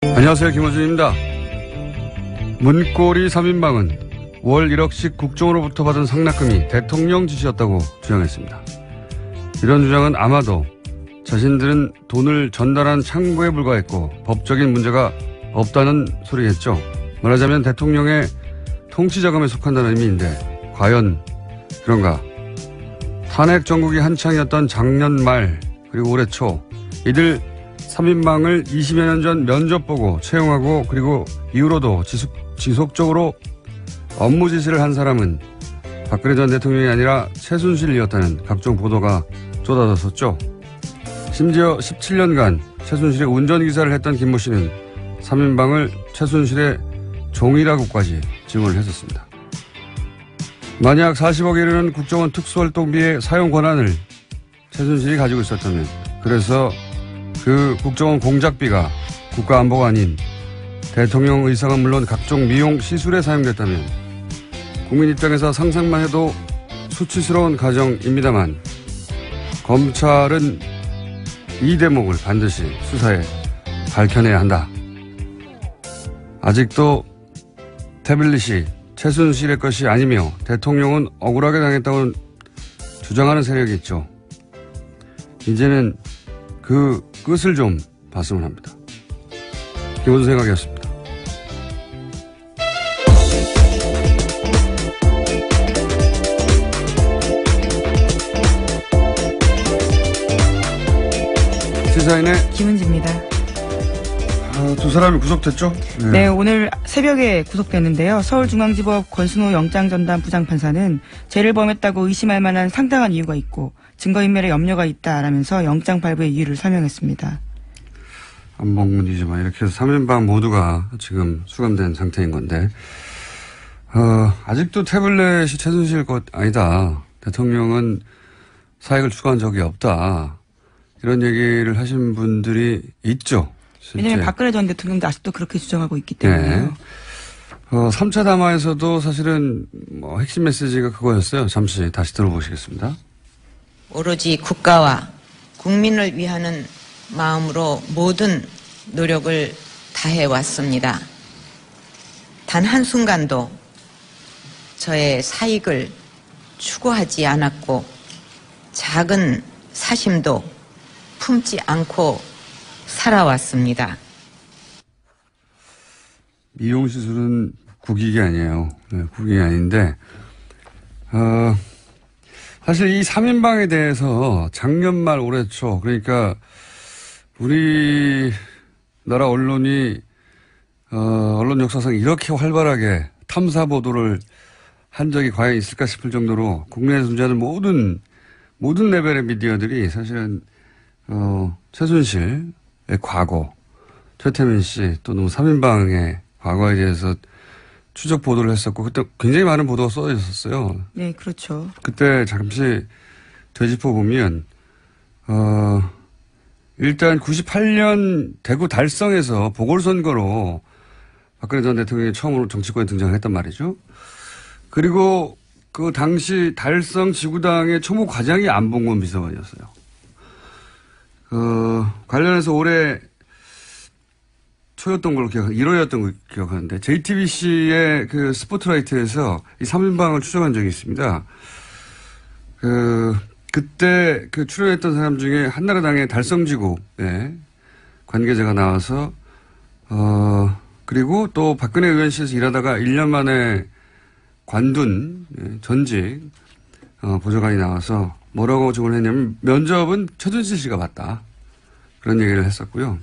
안녕하세요. 김호준입니다. 문고리 3인방은 월 1억씩 국정으로부터 받은 상납금이 대통령 지시였다고 주장했습니다. 이런 주장은 아마도 자신들은 돈을 전달한 창구에 불과했고 법적인 문제가 없다는 소리겠죠. 말하자면 대통령의 통치자금에 속한다는 의미인데 과연 그런가? 탄핵 정국이 한창이었던 작년 말 그리고 올해 초 이들 3인방을 20여 년 전 면접 보고 채용하고 그리고 이후로도 지속적으로 업무 지시를 한 사람은 박근혜 전 대통령이 아니라 최순실이었다는 각종 보도가 쏟아졌었죠. 심지어 17년간 최순실의 운전기사를 했던 김모 씨는 3인방을 최순실의 종이라고까지 증언을 했었습니다. 만약 40억에 이르는 국정원 특수활동비의 사용 권한을 최순실이 가지고 있었다면 그래서 그 국정원 공작비가 국가안보가 아닌 대통령 의사가 물론 각종 미용 시술에 사용됐다면 국민 입장에서 상상만 해도 수치스러운 가정입니다만 검찰은 이 대목을 반드시 수사에 밝혀내야 한다. 아직도 태블릿이 최순실의 것이 아니며 대통령은 억울하게 당했다고 주장하는 세력이 있죠. 이제는 그 끝을 좀 봤으면 합니다. 김호준 생각이었습니다. 시사인의 김은지입니다. 두 사람이 구속됐죠? 네, 오늘 새벽에 구속됐는데요. 서울중앙지법 권순호 영장전담 부장판사는 죄를 범했다고 의심할 만한 상당한 이유가 있고 증거인멸에 염려가 있다라면서 영장 발부의 이유를 설명했습니다. 안봉근이지만 이렇게 해서 3인방 모두가 지금 수감된 상태인 건데 아직도 태블릿이 최순실 것 아니다. 대통령은 사익을 추구한 적이 없다. 이런 얘기를 하신 분들이 있죠. 실제. 왜냐하면 박근혜 전 대통령도 아직도 그렇게 주장하고 있기 때문에요. 네. 3차 담화에서도 사실은 핵심 메시지가 그거였어요. 잠시 다시 들어보시겠습니다. 오로지 국가와 국민을 위하는 마음으로 모든 노력을 다해왔습니다. 단 한순간도 저의 사익을 추구하지 않았고 작은 사심도 품지 않고 살아왔습니다. 미용시술은 국익이 아니에요. 네, 국익이 아닌데 사실 이 3인방에 대해서 작년 말 올해 초 그러니까 우리나라 언론이 언론 역사상 이렇게 활발하게 탐사 보도를 한 적이 과연 있을까 싶을 정도로 국내에 존재하는 모든 레벨의 미디어들이 사실은 최순실의 과거, 최태민 씨 또는 3인방의 과거에 대해서 추적 보도를 했었고 그때 굉장히 많은 보도가 쏟아져 있었어요. 네, 그렇죠. 그때 잠시 되짚어 보면 일단 98년 대구 달성에서 보궐선거로 박근혜 전 대통령이 처음으로 정치권에 등장을 했단 말이죠. 그리고 그 당시 달성 지구당의 초무 과장이 안봉근 비서관이었어요. 관련해서 올해 초였던 걸로 1월이었던 걸로 기억하는데 JTBC의 그 스포트라이트에서 이 3인방을 추정한 적이 있습니다. 그때 그 출연했던 사람 중에 한나라당의 달성지구의 관계자가 나와서 그리고 또 박근혜 의원실에서 일하다가 1년 만에 관둔 전직 보좌관이 나와서 뭐라고 증언을 했냐면 면접은 최순실 씨가 봤다. 그런 얘기를 했었고요.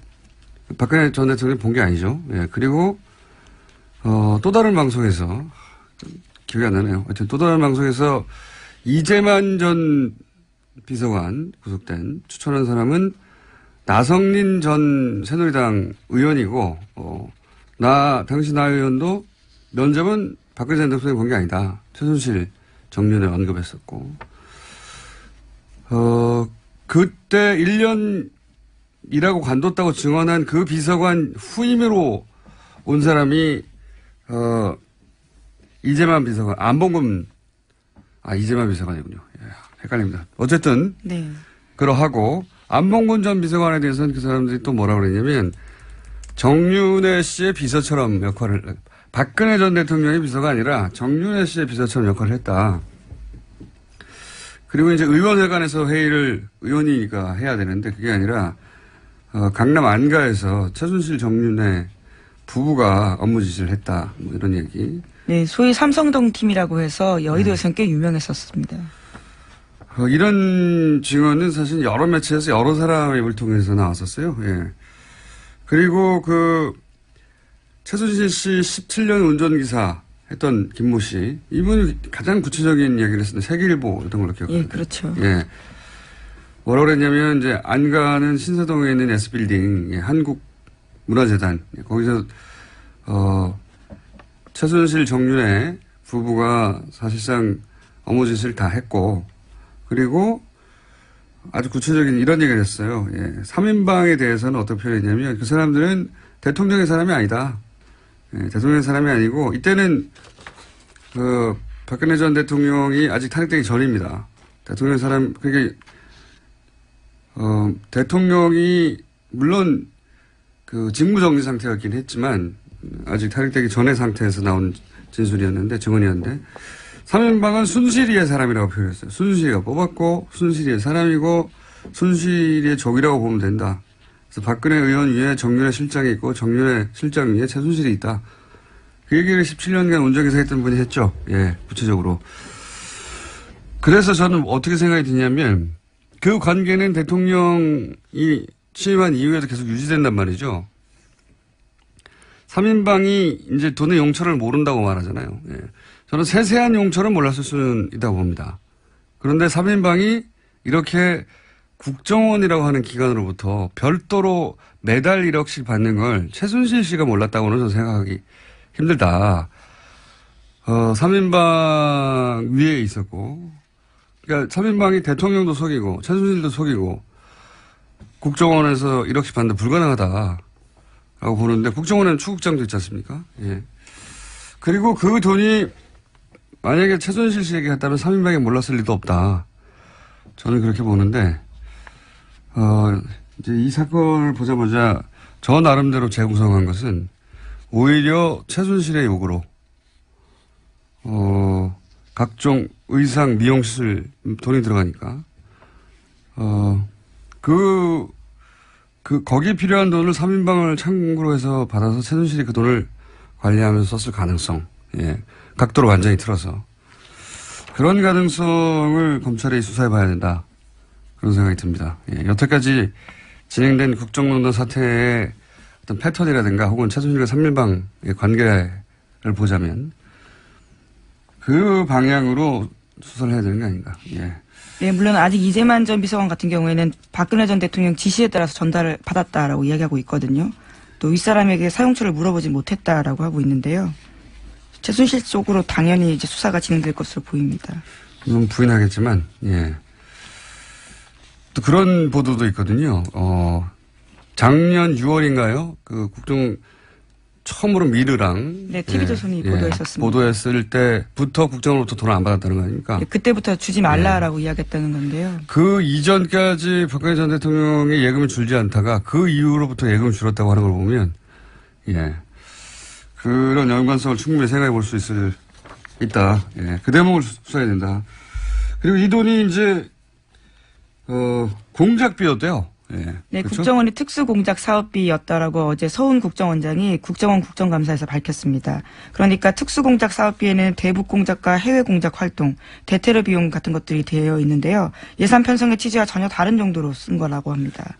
박근혜 전 대통령이 본 게 아니죠. 예, 그리고 또 다른 방송에서 기억이 안 나네요. 하여튼 또 다른 방송에서 이재만 전 비서관 구속된 추천한 사람은 나성린 전 새누리당 의원이고 당시 나 의원도 면접은 박근혜 전 대통령이 본 게 아니다. 최순실 정면에 언급했었고 그때 1년 일하고 관뒀다고 증언한 그 비서관 후임으로 온 사람이 이재만 비서관, 안봉근 이재만 비서관이군요. 예, 헷갈립니다. 어쨌든 네. 그러하고 안봉근 전 비서관에 대해서는 그 사람들이 또 뭐라고 그랬냐면 정윤회 씨의 비서처럼 역할을, 박근혜 전 대통령의 비서가 아니라 정윤회 씨의 비서처럼 역할을 했다. 그리고 이제 의원회관에서 회의를 의원이니까 해야 되는데 그게 아니라 강남 안가에서 최순실 정윤회 부부가 업무 지시를 했다. 뭐 이런 얘기. 네, 소위 삼성동 팀이라고 해서 여의도에서는 꽤 유명했었습니다. 이런 증언은 사실 여러 매체에서 여러 사람의 입을 통해서 나왔었어요. 예. 그리고 최순실 씨 17년 운전기사 했던 김모 씨, 이분이 가장 구체적인 이야기를 했었는데 세계일보 이런 걸로 기억합니다. 예, 그렇죠. 예. 뭐라고 그랬냐면 이제 안가는 신사동에 있는 S빌딩, 예, 한국문화재단, 예, 거기서 최순실 정윤회 부부가 사실상 업무 지시를 다 했고, 그리고 아주 구체적인 이런 얘기를 했어요. 예. 3인방에 대해서는 어떻게 표현했냐면 그 사람들은 대통령의 사람이 아니다. 예, 대통령의 사람이 아니고 이때는 박근혜 전 대통령이 아직 탄핵되기 전입니다. 대통령의 사람, 그게 대통령이 물론 직무정지 상태였긴 했지만 아직 탄핵되기 전의 상태에서 나온 진술이었는데, 증언이었는데 3인방은 순실이의 사람이라고 표현했어요. 순실이가 뽑았고 순실이의 사람이고 순실이의 적이라고 보면 된다. 그래서 박근혜 의원 위에 정윤회 실장이 있고 정윤회 실장 위에 최순실이 있다. 그 얘기를 17년간 운전기사 했던 분이 했죠. 예, 구체적으로. 그래서 저는 어떻게 생각이 드냐면 그 관계는 대통령이 취임한 이후에도 계속 유지된단 말이죠. 3인방이 이제 돈의 용처를 모른다고 말하잖아요. 예. 저는 세세한 용처는 몰랐을 수는 있다고 봅니다. 그런데 3인방이 이렇게 국정원이라고 하는 기관으로부터 별도로 매달 1억씩 받는 걸 최순실 씨가 몰랐다고는 저는 생각하기 힘들다. 3인방 위에 있었고, 그러니까 3인방이 대통령도 속이고 최순실도 속이고 국정원에서 1억씩 받는데 불가능하다라고 보는데, 국정원에는 추국장도 있지 않습니까? 예. 그리고 그 돈이 만약에 최순실 씨에게 갔다면 3인방이 몰랐을 리도 없다. 저는 그렇게 보는데, 이제 이 사건을 보자마자 저 나름대로 재구성한 것은 오히려 최순실의 요구로, 각종 의상, 미용시술 돈이 들어가니까, 거기에 필요한 돈을 3인방을 참고로 해서 받아서 최순실이 그 돈을 관리하면서 썼을 가능성, 예. 각도로 완전히 틀어서. 그런 가능성을 검찰이 수사해 봐야 된다. 그런 생각이 듭니다. 예. 여태까지 진행된 국정농단 사태의 어떤 패턴이라든가 혹은 최순실과 3인방의 관계를 보자면 그 방향으로 수사를 해야 되는 게 아닌가. 예. 네, 물론 아직 이재만 전 비서관 같은 경우에는 박근혜 전 대통령 지시에 따라서 전달을 받았다라고 이야기하고 있거든요. 또 윗사람에게 사용처를 물어보지 못했다라고 하고 있는데요. 최순실 쪽으로 당연히 이제 수사가 진행될 것으로 보입니다. 물론 부인하겠지만, 예. 또 그런 보도도 있거든요. 작년 6월인가요? 국정 처음으로 미르랑. 네, TV조선이 보도했었습니다. 보도했을 때부터 국정으로부터 돈을 안 받았다는 거 아닙니까? 네, 그때부터 주지 말라라고 이야기했다는 건데요. 그 이전까지 박근혜 전 대통령의 예금을 줄지 않다가 그 이후로부터 예금을 줄었다고 하는 걸 보면, 예. 그런 연관성을 충분히 생각해 볼 수 있다. 예. 그 대목을 수사해야 된다. 그리고 이 돈이 이제, 공작비였대요. 예. 네, 그렇죠? 국정원이 특수공작 사업비였다라고 어제 서훈 국정원장이 국정원 국정감사에서 밝혔습니다. 그러니까 특수공작 사업비에는 대북 공작과 해외 공작 활동, 대테러 비용 같은 것들이 되어 있는데요. 예산 편성의 취지와 전혀 다른 정도로 쓴 거라고 합니다.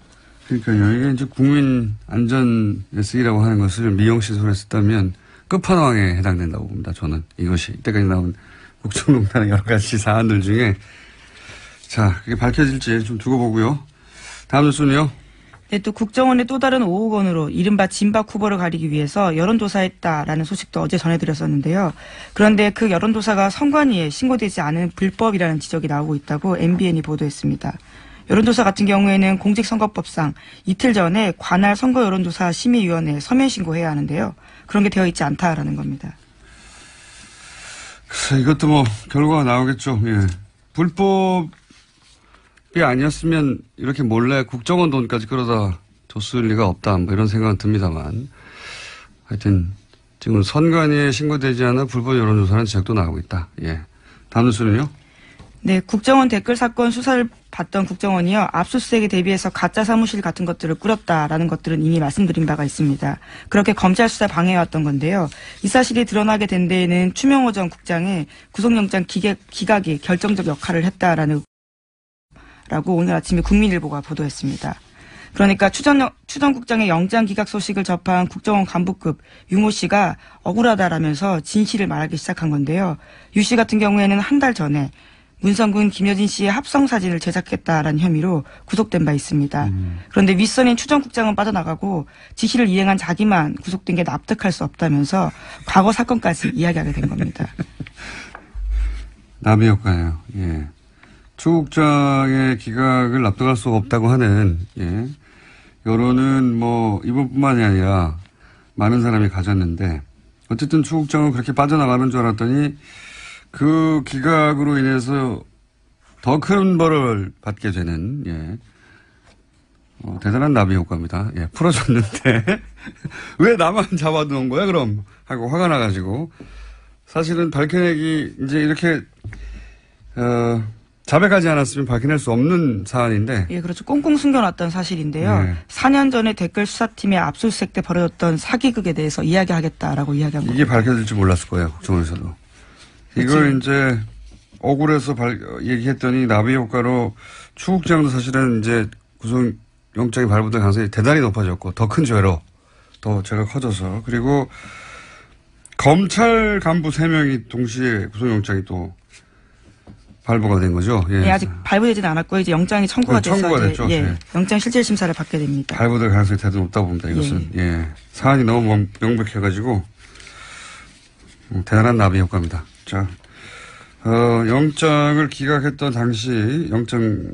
그러니까요. 이게 이제 국민 안전에 쓰이라고 하는 것을 미용시설에 썼다면 끝판왕에 해당된다고 봅니다. 저는 이것이 이때까지 나온 국정농단의 여러 가지 사안들 중에, 자, 그게 밝혀질지 좀 두고 보고요. 다음 뉴스는요. 네, 또 국정원의 또 다른 5억 원으로 이른바 진박 후보를 가리기 위해서 여론조사했다라는 소식도 어제 전해드렸었는데요. 그런데 그 여론조사가 선관위에 신고되지 않은 불법이라는 지적이 나오고 있다고 MBN이 보도했습니다. 여론조사 같은 경우에는 공직선거법상 이틀 전에 관할 선거여론조사 심의위원회에 서면 신고해야 하는데요. 그런 게 되어 있지 않다라는 겁니다. 글쎄, 이것도 뭐 결과가 나오겠죠. 예. 불법이 아니었으면 이렇게 몰래 국정원 돈까지 끌어다 줬을 리가 없다. 뭐 이런 생각은 듭니다만. 하여튼 지금 선관위에 신고되지 않아 불법 여론조사는 지적도 나오고 있다. 예. 다음 뉴스는요? 네, 국정원 댓글 사건 수사를 받던 국정원이요. 압수수색에 대비해서 가짜 사무실 같은 것들을 꾸렸다라는 것들은 이미 말씀드린 바가 있습니다. 그렇게 검찰 수사 방해해왔던 건데요. 이 사실이 드러나게 된 데에는 추명호 전 국장의 구속영장 기각이 결정적 역할을 했다라고 오늘 아침에 국민일보가 보도했습니다. 그러니까 추 전 국장의 영장 기각 소식을 접한 국정원 간부급 유모 씨가 억울하다라면서 진실을 말하기 시작한 건데요. 유 씨 같은 경우에는 한 달 전에 문성군 김여진 씨의 합성 사진을 제작했다라는 혐의로 구속된 바 있습니다. 그런데 윗선인 추 전 국장은 빠져나가고 지시를 이행한 자기만 구속된 게 납득할 수 없다면서 과거 사건까지 이야기하게 된 겁니다. 나비 효과예요. 예. 추 국장의 기각을 납득할 수 없다고 하는 예. 여론은 뭐 이분뿐만이 아니라 많은 사람이 가졌는데 어쨌든 추 국장은 그렇게 빠져나가는 줄 알았더니 그 기각으로 인해서 더 큰 벌을 받게 되는 예. 대단한 나비 효과입니다. 예. 풀어줬는데 왜 나만 잡아놓은 거야 그럼 하고 화가 나가지고 사실은 밝혀내기 이제 이렇게 자백하지 않았으면 밝혀낼 수 없는 사안인데. 예, 그렇죠. 꽁꽁 숨겨놨던 사실인데요. 네. 4년 전에 댓글 수사팀의 압수수색 때 벌어졌던 사기극에 대해서 이야기하겠다라고 이야기한 겁니다. 이게 밝혀질 줄 몰랐을 거예요. 국정원에서도. 이걸 이제 억울해서 얘기했더니 나비 효과로 추 국장도 사실은 이제 구속영장이 발부될 가능성이 대단히 높아졌고 더 큰 죄로 더 죄가 커져서 그리고 검찰 간부 3명이 동시에 구속영장이 또 발부가 된 거죠. 예. 네, 아직 발부되지는 않았고 이제 영장이 청구가 돼서 됐죠. 예, 네. 영장 실질 심사를 받게 됩니다. 발부될 가능성이 대단히 높다 봅니다. 이것은 예. 사안이 너무 명백해가지고 대단한 나비 효과입니다. 자, 영장을 기각했던 당시 영장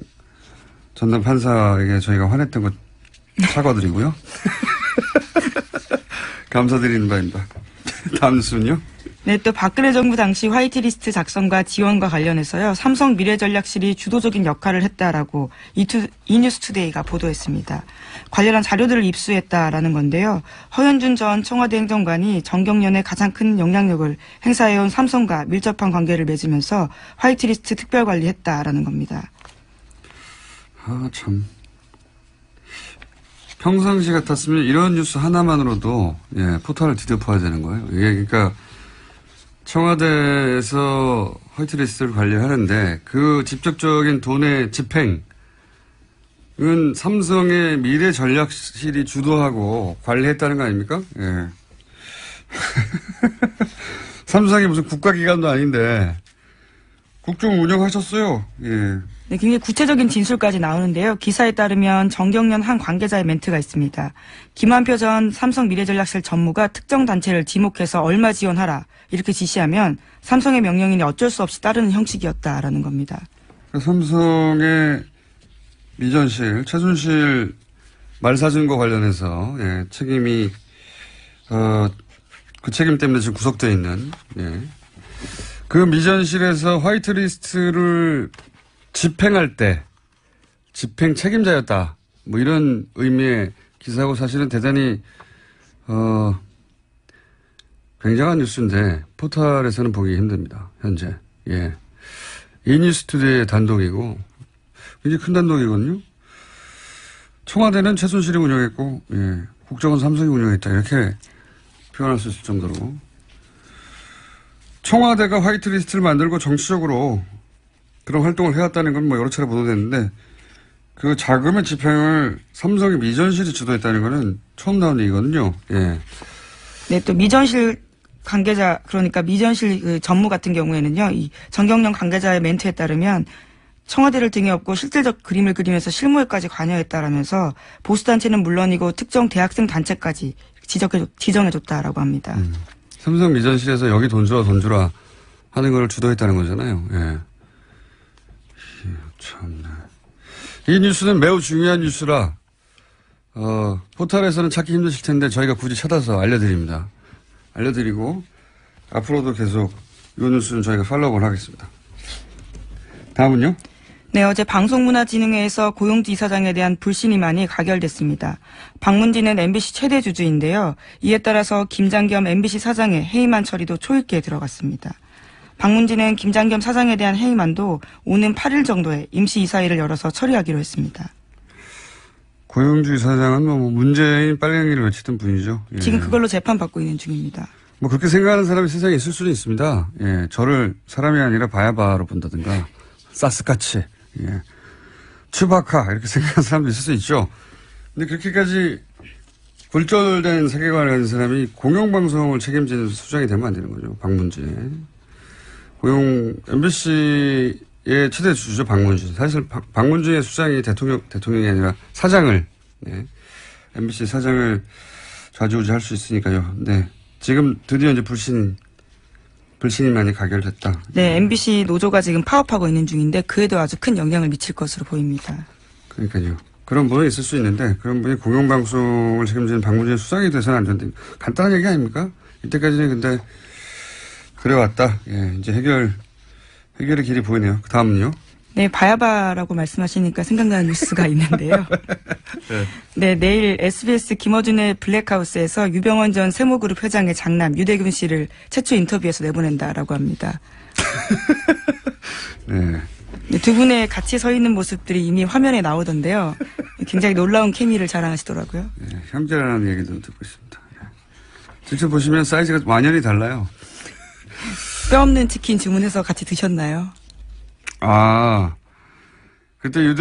전담 판사에게 저희가 화냈던 것 사과드리고요. 감사드리는 바입니다. 다음 뉴스는요? 네, 또 박근혜 정부 당시 화이트리스트 작성과 지원과 관련해서요. 삼성 미래전략실이 주도적인 역할을 했다라고 이뉴스투데이가 보도했습니다. 관련한 자료들을 입수했다라는 건데요. 허현준 전 청와대 행정관이 정경련에 가장 큰 영향력을 행사해온 삼성과 밀접한 관계를 맺으면서 화이트리스트 특별관리했다라는 겁니다. 아, 참. 평상시 같았으면 이런 뉴스 하나만으로도 예, 포탈을 뒤덮어야 되는 거예요. 이게 그러니까 청와대에서 화이트리스트를 관리하는데 그 직접적인 돈의 집행은 삼성의 미래전략실이 주도하고 관리했다는 거 아닙니까? 예. 삼성이 무슨 국가기관도 아닌데 국정 운영하셨어요. 예. 네, 굉장히 구체적인 진술까지 나오는데요. 기사에 따르면 정경련 한 관계자의 멘트가 있습니다. 김한표 전 삼성 미래전략실 전무가 특정 단체를 지목해서 얼마 지원하라 이렇게 지시하면 삼성의 명령이니 어쩔 수 없이 따르는 형식이었다라는 겁니다. 삼성의 미전실, 최순실 말사진과 관련해서 예, 책임이 그 책임 때문에 지금 구속되어 있는 예. 그 미전실에서 화이트리스트를 집행할 때 집행 책임자였다. 뭐 이런 의미의 기사고 사실은 대단히 굉장한 뉴스인데 포털에서는 보기 힘듭니다. 현재. 예. 이뉴스투데이의 단독이고 굉장히 큰 단독이거든요. 청와대는 최순실이 운영했고 예. 국정원 삼성이 운영했다. 이렇게 표현할 수 있을 정도로 청와대가 화이트리스트를 만들고 정치적으로 그런 활동을 해왔다는 건 뭐 여러 차례 보도됐는데 그 자금의 집행을 삼성의 미전실이 주도했다는 거는 처음 나온 얘기거든요. 예. 네, 또 미전실 관계자 그러니까 미전실 그 전무 같은 경우에는요. 이 정경련 관계자의 멘트에 따르면 청와대를 등에 업고 실질적 그림을 그리면서 실무에까지 관여했다라면서 보수단체는 물론이고 특정 대학생 단체까지 지정해줬다라고 합니다. 삼성 미전실에서 여기 돈 주라 하는 걸 주도했다는 거잖아요. 예. 참네. 이 뉴스는 매우 중요한 뉴스라 포털에서는 찾기 힘드실 텐데 저희가 굳이 찾아서 알려드립니다. 알려드리고 앞으로도 계속 이 뉴스는 저희가 팔로우를 하겠습니다. 다음은요? 네, 어제 방송문화진흥회에서 고용주 이사장에 대한 불신임안이 가결됐습니다. 박문진은 MBC 최대 주주인데요. 이에 따라서 김장겸 MBC 사장의 해임안 처리도 초읽기에 들어갔습니다. 박문진은 김장겸 사장에 대한 해임안도 오는 8일 정도에 임시 이사회를 열어서 처리하기로 했습니다. 고용주 이사장은 뭐 문재인 빨갱이를 외치던 분이죠. 예. 지금 그걸로 재판받고 있는 중입니다. 뭐 그렇게 생각하는 사람이 세상에 있을 수는 있습니다. 예, 저를 사람이 아니라 바야바로 본다든가 사스카치, 예, 츄바카 이렇게 생각하는 사람도 있을 수 있죠. 근데 그렇게까지 굴절된 세계관을 가진 사람이 공영방송을 책임지는 수장이 되면 안 되는 거죠. 박문진. MBC의 최대 주주죠, 박문진. 사실 박문진의 수장이 대통령이 아니라 사장을, 네, MBC 사장을 좌지우지할 수 있으니까요. 네. 지금 드디어 이제 불신임안이 가결됐다. 네, MBC 노조가 지금 파업하고 있는 중인데 그에도 아주 큰 영향을 미칠 것으로 보입니다. 그러니까요. 그런 분이 있을 수 있는데 그런 분이 공영방송을 책임지는 박문진의 수장이 돼서는 안 된다. 간단한 얘기 아닙니까? 이때까지는 근데 그래왔다. 예, 이제 해결의 길이 보이네요. 그 다음은요? 네, 바야바라고 말씀하시니까 생각나는 뉴스가 있는데요. 네, 내일 SBS 김어준의 블랙하우스에서 유병원 전 세모그룹 회장의 장남 유대균 씨를 최초 인터뷰에서 내보낸다라고 합니다. 네. 네, 두 분의 같이 서 있는 모습들이 이미 화면에 나오던데요. 굉장히 놀라운 케미를 자랑하시더라고요. 네, 형제라는 얘기도 듣고 있습니다. 직접 보시면 사이즈가 완연히 달라요. 뼈 없는 치킨 주문해서 같이 드셨나요? 아, 그때 이호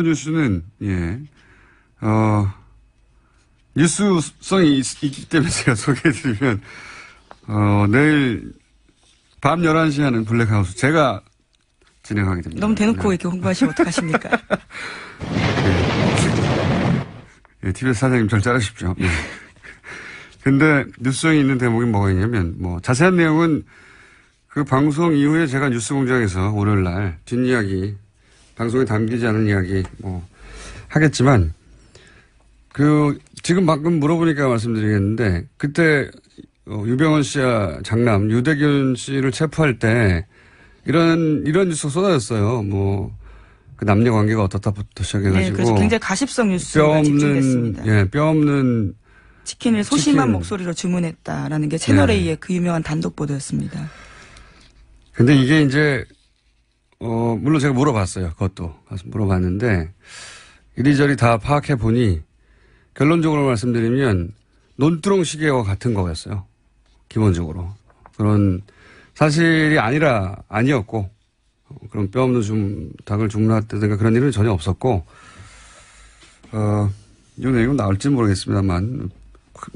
뉴스는, 예, 뉴스성이 있기 때문에 제가 소개해드리면, 내일 밤 11시 하는 블랙하우스 제가 진행하게 됩니다. 너무 대놓고 네. 이렇게 홍보하시면 어떡하십니까? 예, TBS 사장님 절 자르십시오. 예. 근데 뉴스성이 있는 대목이 뭐가 있냐면, 뭐, 자세한 내용은 그 방송 이후에 제가 뉴스공장에서 월요일 날 뒷이야기, 방송에 담기지 않은 이야기 뭐 하겠지만 지금 방금 물어보니까 말씀드리겠는데 그때 유병원 씨와 장남 유대균 씨를 체포할 때 이런 뉴스가 쏟아졌어요. 뭐 그 남녀 관계가 어떻다부터 시작해가지고. 네, 그래서 굉장히 가십성 뉴스가 집중됐습니다. 뼈 없는 치킨을 소심한 목소리로 주문했다라는 게 채널A의 그 유명한 단독 보도였습니다. 근데 이게 이제, 물론 제가 물어봤어요. 그것도. 가서 물어봤는데, 이리저리 다 파악해 보니, 결론적으로 말씀드리면, 논두렁 시계와 같은 거였어요. 기본적으로. 그런 사실이 아니었고, 그런 뼈 없는 닭을 주문했다든가 그런 일은 전혀 없었고, 이 내용은 나올지 모르겠습니다만,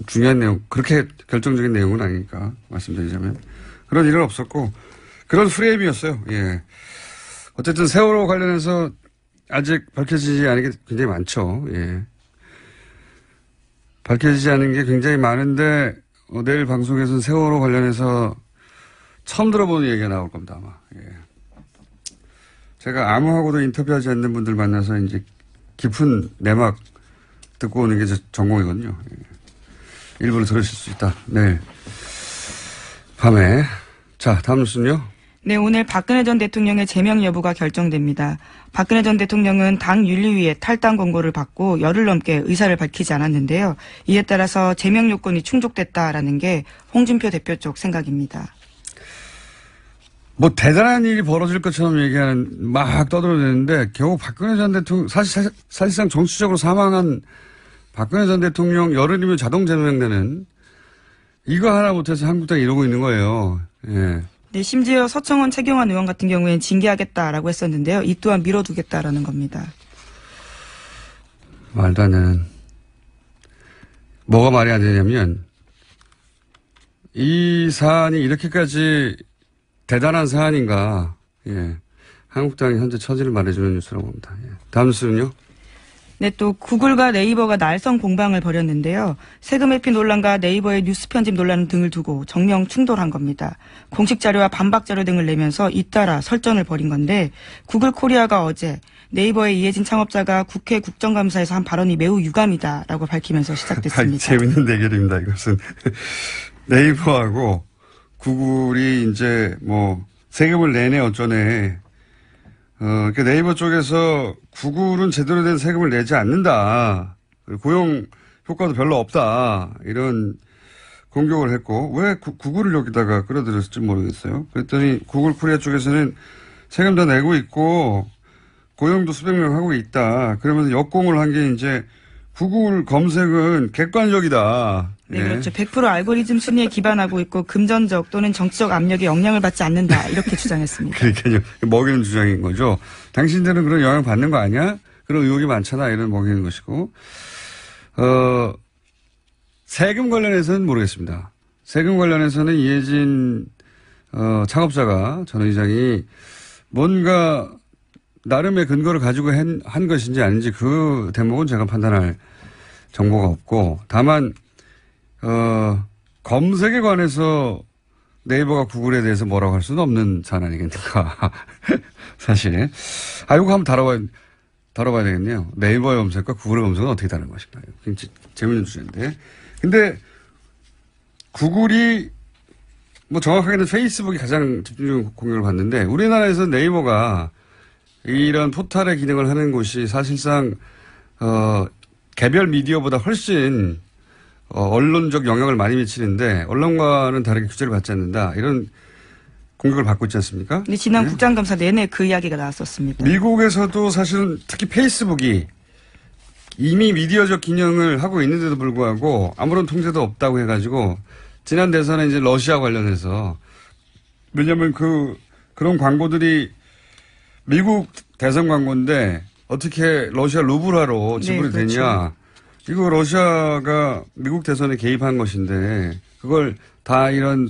중요한 내용, 그렇게 결정적인 내용은 아니니까 말씀드리자면, 그런 일은 없었고, 그런 프레임이었어요. 예. 어쨌든 세월호 관련해서 아직 밝혀지지 않은 게 굉장히 많죠. 예. 밝혀지지 않은 게 굉장히 많은데 내일 방송에서는 세월호 관련해서 처음 들어보는 얘기가 나올 겁니다. 아마. 예. 제가 아무하고도 인터뷰하지 않는 분들 만나서 이제 깊은 내막 듣고 오는 게 제 전공이거든요. 예. 일부러 들으실 수 있다. 내일 밤에. 자, 다음 뉴스는요. 네, 오늘 박근혜 전 대통령의 제명 여부가 결정됩니다. 박근혜 전 대통령은 당 윤리위에 탈당 권고를 받고 열흘 넘게 의사를 밝히지 않았는데요. 이에 따라서 제명 요건이 충족됐다라는 게 홍준표 대표 쪽 생각입니다. 뭐 대단한 일이 벌어질 것처럼 막 떠들어대는데 결국 박근혜 전 대통령 사실상 정치적으로 사망한 박근혜 전 대통령 열흘이면 자동 제명되는 이거 하나 못해서 한국당이 이러고 있는 거예요. 예. 네, 심지어 서청원 최경환 의원 같은 경우에는 징계하겠다라고 했었는데요. 이 또한 미뤄두겠다라는 겁니다. 말도 안 되는. 뭐가 말이 안 되냐면 이 사안이 이렇게까지 대단한 사안인가. 예. 한국당이 현재 처지를 말해주는 뉴스라고 봅니다. 예. 다음 뉴스는요. 네, 또 구글과 네이버가 날성 공방을 벌였는데요. 세금 회피 논란과 네이버의 뉴스 편집 논란 등을 두고 정면 충돌한 겁니다. 공식 자료와 반박 자료 등을 내면서 잇따라 설전을 벌인 건데 구글 코리아가 어제 네이버의 이해진 창업자가 국회 국정감사에서 한 발언이 매우 유감이다라고 밝히면서 시작됐습니다. 재밌는 대결입니다. 이것은 네이버하고 구글이 이제 뭐 세금을 내네 어쩌네 그 네이버 쪽에서 구글은 제대로 된 세금을 내지 않는다. 고용 효과도 별로 없다. 이런 공격을 했고, 왜 구글을 여기다가 끌어들였을지 모르겠어요. 그랬더니 구글 코리아 쪽에서는 세금 다 내고 있고, 고용도 수백 명 하고 있다. 그러면서 역공을 한 게 이제 구글 검색은 객관적이다. 네, 예. 그렇죠. 100% 알고리즘 순위에 기반하고 있고 금전적 또는 정치적 압력에 영향을 받지 않는다. 이렇게 주장했습니다. 그러니까요. 먹이는 주장인 거죠. 당신들은 그런 영향 받는 거 아니야? 그런 의혹이 많잖아. 이런 먹이는 것이고. 세금 관련해서는 모르겠습니다. 세금 관련해서는 이해진 창업자가 전 의장이 뭔가 나름의 근거를 가지고 한 것인지 아닌지 그 대목은 제가 판단할 정보가 없고, 다만 검색에 관해서 네이버가 구글에 대해서 뭐라고 할 수는 없는 사안 아니겠는가. 사실. 이거 한번 다뤄봐야 되겠네요. 네이버의 검색과 구글의 검색은 어떻게 다른 것인가요? 굉장히 재밌는 주제인데. 근데 구글이 정확하게는 페이스북이 가장 집중적인 공격을 받는데, 우리나라에서 네이버가 이런 포털의 기능을 하는 곳이 사실상 개별 미디어보다 훨씬 언론적 영향을 많이 미치는데, 언론과는 다르게 규제를 받지 않는다. 이런 공격을 받고 있지 않습니까? 근데 지난 네? 국장감사 내내 그 이야기가 나왔었습니다. 미국에서도 사실은 특히 페이스북이 이미 미디어적 기능을 하고 있는데도 불구하고 아무런 통제도 없다고 해가지고, 지난 대선에 이제 러시아 관련해서, 왜냐면 그런 광고들이 미국 대선 광고인데 어떻게 러시아 루블화로 지불이 네, 그렇죠. 되냐. 이거 러시아가 미국 대선에 개입한 것인데 그걸 다 이런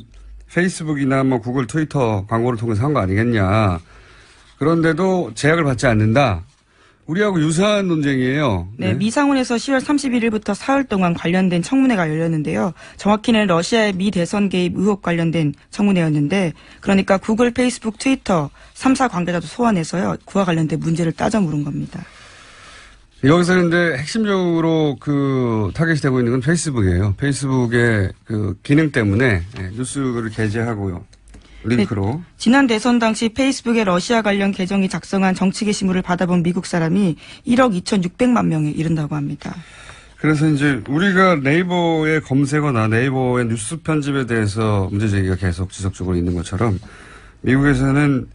페이스북이나 구글, 트위터 광고를 통해서 한 거 아니겠냐. 그런데도 제약을 받지 않는다. 우리하고 유사한 논쟁이에요. 네, 미상원에서 10월 31일부터 사흘 동안 관련된 청문회가 열렸는데요. 정확히는 러시아의 미 대선 개입 의혹 관련된 청문회였는데, 그러니까 구글, 페이스북, 트위터 3사 관계자도 소환해서요. 그와 관련된 문제를 따져 물은 겁니다. 여기서 근데 핵심적으로 타겟이 되고 있는 건 페이스북이에요. 페이스북의 기능 때문에 뉴스를 게재하고요. 링크로. 네, 지난 대선 당시 페이스북의 러시아 관련 계정이 작성한 정치 게시물을 받아본 미국 사람이 1억 2,600만 명에 이른다고 합니다. 그래서 이제 우리가 네이버에 검색어나 네이버의 뉴스 편집에 대해서 문제 제기가 계속 지속적으로 있는 것처럼, 미국에서는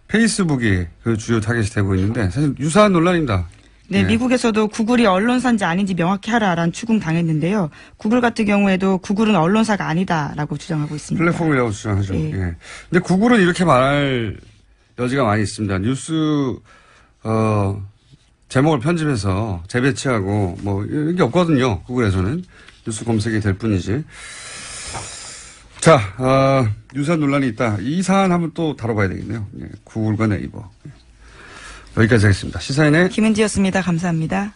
페이스북이 주요 타겟이 되고 있는데, 사실 유사한 논란입니다. 네, 미국에서도 구글이 언론사인지 아닌지 명확히 하라라는 추궁 당했는데요. 구글 같은 경우에도 구글은 언론사가 아니다라고 주장하고 있습니다. 플랫폼이라고 주장하죠. 네. 예. 근데 구글은 이렇게 말할 여지가 많이 있습니다. 뉴스 제목을 편집해서 재배치하고 이런 게 없거든요. 구글에서는 뉴스 검색이 될 뿐이지. 자, 유사한 논란이 있다. 이 사안 한번 또 다뤄봐야 되겠네요. 예, 구글과 네이버. 여기까지 하겠습니다. 시사인의 김은지였습니다. 감사합니다.